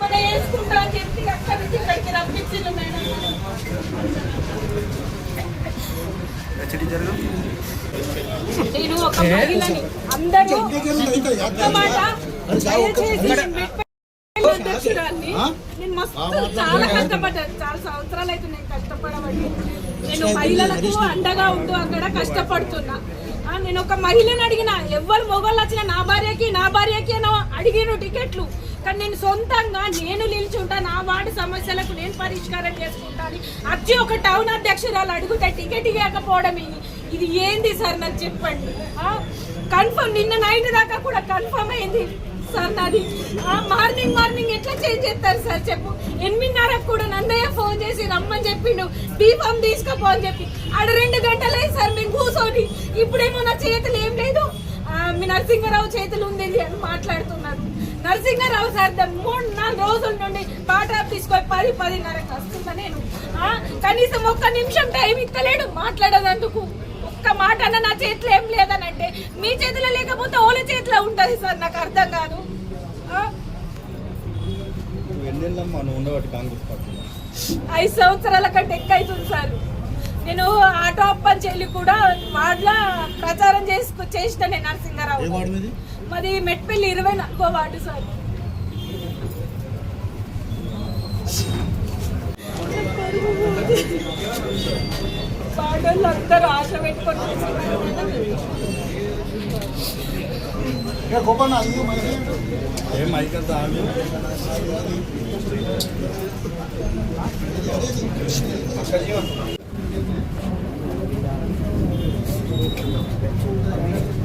మన వేసుకుంటా అని చెప్పి అక్కడి నుంచి ఇక్కడికి రప్పించిండు మేడం. నేను ఒక మహిళని, అందరూ ఒక్క మాట అధ్యక్షురాన్ని, నేను మస్తు చాలా కష్టపడ్డాను. చాలా సంవత్సరాలు అయితే నేను కష్టపడబట్టి నేను మహిళలకు అండగా ఉంటూ అక్కడ కష్టపడుతున్నా. నేను ఒక మహిళని అడిగిన, ఎవరు మొగోళ్ళు వచ్చినా నా భార్యకి అడిగిన టికెట్లు, కానీ నేను సొంతంగా నేను నిల్చుంటా, నా వార్డు సమస్యలకు నేను పరిష్కారం చేసుకుంటాను వచ్చి ఒక టౌన్ అధ్యక్షురాలు అడుగుతా టికెట్ ఇవ్వకపోవడం ఇది ఏంది సార్ నాకు చెప్పండి. కన్ఫర్మ్ నిన్న నైట్ దాకా కూడా కన్ఫర్మ్ అయింది సార్ నాది. మార్నింగ్ ఎట్లా చేంజ్ చేస్తారు సార్ చెప్పు. 8:30 కూడా నన్నయ్య ఫోన్ చేసి రమ్మని చెప్పిండు, దీపం తీసుకోపో అని చెప్పి. ఆడ 2 గంటలే సార్ మేము కూర్చొని. ఇప్పుడేమో నా చేతులు ఏం లేదు, మీ నరసింహారావు చేతులు ఉంది అని మాట్లాడుతున్నారు. నరసింహారావు సార్ 3-4 రోజుల నుండి పాట తీసుకొని 10-10:30 వస్తుందా. నేను కనీసం ఒక్క నిమిషం టైం ఇస్తలేడు మాట్లాడేందుకు. ఒక్క మాట అన్న నా చేతిలో ఏం లేదని అంటే, మీ చేతిలో లేకపోతే ఓల చేతిలో ఉంటది సార్. నాకు అర్థం కాదు. 5 సంవత్సరాల కంటే ఎక్కువ అవుతుంది సార్. నేను ఆటో అప్పని చెల్లి కూడా వార్డుల ప్రచారం చేసిన నేను నరసింహారావు. మాది మెట్పల్లి 24వ వార్డు సార్. వార్డులు అందరూ ఆశ పెట్టుకొని